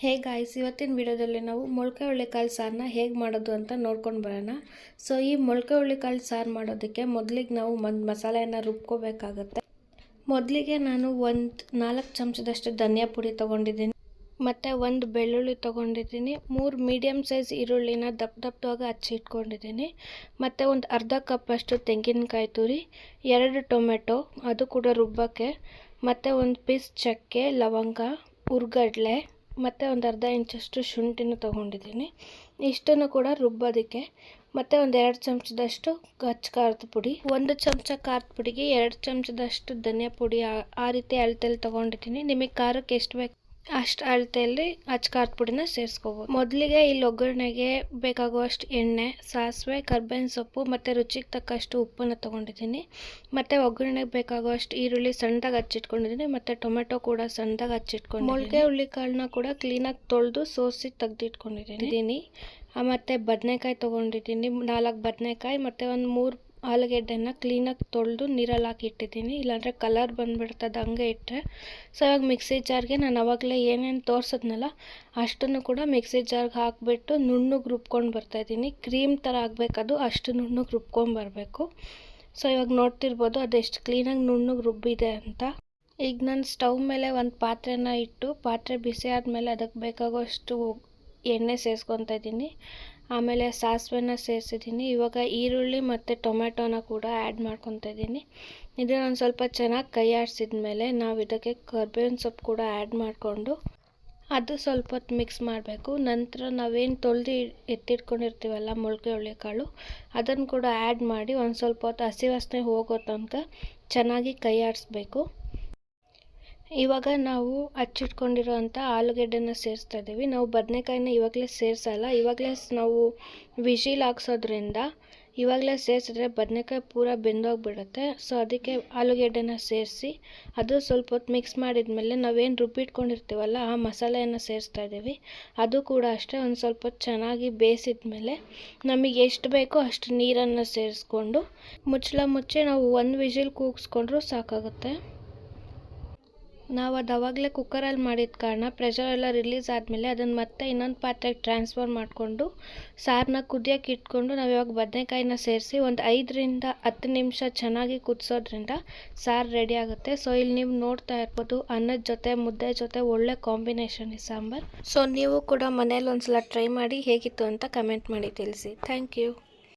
Hey guys, ಇವತ್ತಿನ ವಿಡಿಯೋದಲ್ಲಿ ನಾವು ಮೊಳಕೆ ಹುರುಳಿಕಾಳು ಸಾರನ್ನ ಹೇಗೆ ಮಾಡೋದು ಅಂತ ನೋಡ್ಕೊಂಡು ಬರೋಣ. ಸೊ ಈ ಮೊಳಕೆ ಹುರುಳಿಕಾಳು ಸಾರು ಮಾಡೋದಕ್ಕೆ ಮೊದಲಿಗೆ ನಾವು ಮಸಾಲೆಯನ್ನು ರುಬ್ಕೋಬೇಕಾಗತ್ತೆ. ಮೊದಲಿಗೆ ನಾನು 4 ಚಮಚದಷ್ಟು ಧನಿಯಾ ಪುಡಿ ತೊಗೊಂಡಿದ್ದೀನಿ, ಮತ್ತು 1 ಬೆಳ್ಳುಳ್ಳಿ ತೊಗೊಂಡಿದ್ದೀನಿ, 3 ಮೀಡಿಯಮ್ ಸೈಜ್ ಈರುಳ್ಳಿನ ದಪ್ಪದಾಗಿ ಹಚ್ಚಿಟ್ಕೊಂಡಿದ್ದೀನಿ, ಮತ್ತು ಒಂದು ಅರ್ಧ ಕಪ್ಪಷ್ಟು ತೆಂಗಿನಕಾಯಿ ತುರಿ, 2 ಟೊಮೆಟೊ ಅದು ಕೂಡ ರುಬ್ಬಕ್ಕೆ, ಮತ್ತು 1 ಪೀಸ್ ಚಕ್ಕೆ, ಲವಂಗ, ಹುರ್ಗಡ್ಲೆ, ಮತ್ತು ಒಂದು ಅರ್ಧ ಇಂಚಷ್ಟು ಶುಂಠಿನ ತೊಗೊಂಡಿದ್ದೀನಿ. ಇಷ್ಟನ್ನು ಕೂಡ ರುಬ್ಬೋದಕ್ಕೆ, ಮತ್ತು ಒಂದು 2 ಚಮಚದಷ್ಟು ಖಾರದ ಪುಡಿ, 1 ಚಮಚ ಖಾರದ ಪುಡಿಗೆ 2 ಚಮಚದಷ್ಟು ಧನಿಯಾ ಪುಡಿ, ಆ ರೀತಿ ಅಳತೆಯಲ್ಲಿ ತೊಗೊಂಡಿದ್ದೀನಿ. ನಿಮಗೆ ಖಾರಕ್ಕೆ ಎಷ್ಟು ಬೇಕು ಅಷ್ಟು ಅಳತೆಯಲ್ಲಿ ಖಾರದ ಪುಡಿನ ಸೇರಿಸ್ಕೋಬೋದು. ಮೊದಲಿಗೆ ಇಲ್ಲಿ ಒಗ್ಗರಣೆಗೆ ಬೇಕಾಗುವಷ್ಟು ಎಣ್ಣೆ, ಸಾಸಿವೆ, ಕರ್ಬೇವಿನ ಸೊಪ್ಪು ಮತ್ತು ರುಚಿಗೆ ತಕ್ಕಷ್ಟು ಉಪ್ಪನ್ನು ತೊಗೊಂಡಿದ್ದೀನಿ, ಮತ್ತು ಒಗ್ಗರಣೆಗೆ ಬೇಕಾಗುವಷ್ಟು ಈರುಳ್ಳಿ ಸಣ್ಣದಾಗಿ ಹಚ್ಚಿಟ್ಕೊಂಡಿದ್ದೀನಿ, ಮತ್ತು ಟೊಮೆಟೊ ಕೂಡ ಸಣ್ಣದಾಗಿ ಹಚ್ಚಿಟ್ಕೊಂಡು, ಮೊಳಕೆ ಹುರುಳಿಕಾಳನ್ನ ಕೂಡ ಕ್ಲೀನಾಗಿ ತೊಳೆದು ಸೋಸಿ ತೆಗೆದಿಟ್ಕೊಂಡಿದ್ದೀನಿ. ಮತ್ತು ಬದನೆಕಾಯಿ ತೊಗೊಂಡಿದ್ದೀನಿ, 4 ಬದನೆಕಾಯಿ, ಮತ್ತು ಒಂದು 3 ಆಲೂಗೆಡ್ಡೆನ ಕ್ಲೀನಾಗಿ ತೊಳೆದು ನೀರಲ್ಲಿ ಹಾಕಿ ಇಟ್ಟಿದ್ದೀನಿ, ಇಲ್ಲಾಂದರೆ ಕಲರ್ ಬಂದುಬಿಡ್ತದೆ ಹಂಗೆ ಇಟ್ಟರೆ. ಸೊ ಇವಾಗ ಮಿಕ್ಸಿ ಜಾರ್ಗೆ ನಾನು ಆವಾಗಲೇ ಏನೇನು ತೋರಿಸಿದ್ನಲ್ಲ ಅಷ್ಟನ್ನು ಕೂಡ ಮಿಕ್ಸಿ ಜಾರ್ಗೆ ಹಾಕಿಬಿಟ್ಟು ನುಣ್ಣಗೆ ರುಬ್ಕೊಂಡು ಬರ್ತಾಯಿದ್ದೀನಿ. ಕ್ರೀಮ್ ಥರ ಆಗಬೇಕದು, ಅಷ್ಟು ನುಣ್ಣಗೆ ರುಬ್ಕೊಂಬರಬೇಕು. ಸೊ ಇವಾಗ ನೋಡ್ತಿರ್ಬೋದು ಅದೆಷ್ಟು ಕ್ಲೀನಾಗಿ ನುಣ್ಣಗೆ ರುಬ್ಬಿದೆ ಅಂತ. ಈಗ ನಾನು ಸ್ಟವ್ ಮೇಲೆ ಒಂದು ಪಾತ್ರೆನ ಇಟ್ಟು, ಪಾತ್ರೆ ಬಿಸಿ ಆದಮೇಲೆ ಅದಕ್ಕೆ ಬೇಕಾಗುವಷ್ಟು ಎಣ್ಣೆ ಸೇರಿಸ್ಕೊತಾ ಇದ್ದೀನಿ, ಆಮೇಲೆ ಸಾಸಿವೆನ ಸೇರಿಸಿದ್ದೀನಿ. ಇವಾಗ ಈರುಳ್ಳಿ ಮತ್ತು ಟೊಮೆಟೊನ ಕೂಡ ಆ್ಯಡ್ ಮಾಡ್ಕೊತಾ ಇದ್ದೀನಿ. ಇದನ್ನು ಒಂದು ಸ್ವಲ್ಪ ಚೆನ್ನಾಗಿ ಕೈ ಆಡಿಸಿದ್ಮೇಲೆ ನಾವು ಇದಕ್ಕೆ ಕರ್ಬೇವಿನ ಸೊಪ್ಪು ಕೂಡ ಆ್ಯಡ್ ಮಾಡಿಕೊಂಡು ಅದು ಸ್ವಲ್ಪ ಹೊತ್ತು ಮಿಕ್ಸ್ ಮಾಡಬೇಕು. ನಂತರ ನಾವೇನು ತೊಳೆದು ಎತ್ತಿಟ್ಕೊಂಡಿರ್ತೀವಲ್ಲ ಮೊಳಕೆ ಹುರುಳಿಕಾಳು, ಅದನ್ನು ಕೂಡ ಆ್ಯಡ್ ಮಾಡಿ ಒಂದು ಸ್ವಲ್ಪ ಹೊತ್ತು ಹಸಿ ವಾಸನೆ ಹೋಗೋ ತನಕ ಚೆನ್ನಾಗಿ ಕೈ ಆಡಿಸ್ಬೇಕು. ಇವಾಗ ನಾವು ಹಚ್ಚಿಟ್ಕೊಂಡಿರೋಂಥ ಆಲೂಗೆಡ್ಡೆನ ಸೇರಿಸ್ತಾ ಇದ್ದೀವಿ. ನಾವು ಬದನೆಕಾಯಿನ ಇವಾಗಲೇ ಸೇರಿಸಲ್ಲ, ಇವಾಗಲೇ ನಾವು ವಿಶಿಲ್ ಹಾಕ್ಸೋದ್ರಿಂದ ಇವಾಗಲೇ ಸೇರಿಸಿದ್ರೆ ಬದನೆಕಾಯಿ ಪೂರ ಬೆಂದೋಗಿಬಿಡುತ್ತೆ. ಸೊ ಅದಕ್ಕೆ ಆಲೂಗೆಡ್ಡೆನ ಸೇರಿಸಿ ಅದು ಸ್ವಲ್ಪ ಹೊತ್ತು ಮಿಕ್ಸ್ ಮಾಡಿದ್ಮೇಲೆ ನಾವೇನು ರುಬ್ಬಿಟ್ಕೊಂಡಿರ್ತೀವಲ್ಲ ಆ ಮಸಾಲೆಯನ್ನು ಸೇರಿಸ್ತಾ ಇದ್ದೀವಿ. ಅದು ಕೂಡ ಅಷ್ಟೇ ಒಂದು ಸ್ವಲ್ಪ ಹೊತ್ತು ಚೆನ್ನಾಗಿ ಬೇಯಿಸಿದ್ಮೇಲೆ ನಮಗೆ ಎಷ್ಟು ಬೇಕೋ ಅಷ್ಟು ನೀರನ್ನು ಸೇರಿಸ್ಕೊಂಡು ಮುಚ್ಚಳ ಮುಚ್ಚಿ ನಾವು 1 ವಿಶಿಲ್ ಕೂಗಿಸ್ಕೊಂಡ್ರೂ ಸಾಕಾಗುತ್ತೆ. ನಾವು ಅದು ಆವಾಗಲೇ ಕುಕ್ಕರಲ್ಲಿ ಮಾಡಿದ ಕಾರಣ ಪ್ರೆಷರ್ ಎಲ್ಲ ರಿಲೀಸ್ ಆದಮೇಲೆ ಅದನ್ನು ಮತ್ತೆ ಇನ್ನೊಂದು ಪಾತ್ರೆಗೆ ಟ್ರಾನ್ಸ್ಫರ್ ಮಾಡಿಕೊಂಡು ಸಾರನ್ನ ಕುದಿಯೋಕೆ ಇಟ್ಕೊಂಡು ನಾವು ಇವಾಗ ಬದನೆಕಾಯಿನ ಸೇರಿಸಿ ಒಂದು 5 ರಿಂದ 10 ನಿಮಿಷ ಚೆನ್ನಾಗಿ ಕುದಿಸೋದ್ರಿಂದ ಸಾರು ರೆಡಿ ಆಗುತ್ತೆ. ಸೊ ಇಲ್ಲಿ ನೀವು ನೋಡ್ತಾ ಇರ್ಬೋದು ಅನ್ನದ ಜೊತೆ ಮುದ್ದೆ ಜೊತೆ ಒಳ್ಳೆ ಕಾಂಬಿನೇಷನ್ ಈ ಸಾಂಬಾರು. ಸೊ ನೀವು ಕೂಡ ಮನೇಲಿ ಒಂದ್ಸಲ ಟ್ರೈ ಮಾಡಿ ಹೇಗಿತ್ತು ಅಂತ ಕಮೆಂಟ್ ಮಾಡಿ ತಿಳಿಸಿ. Thank you.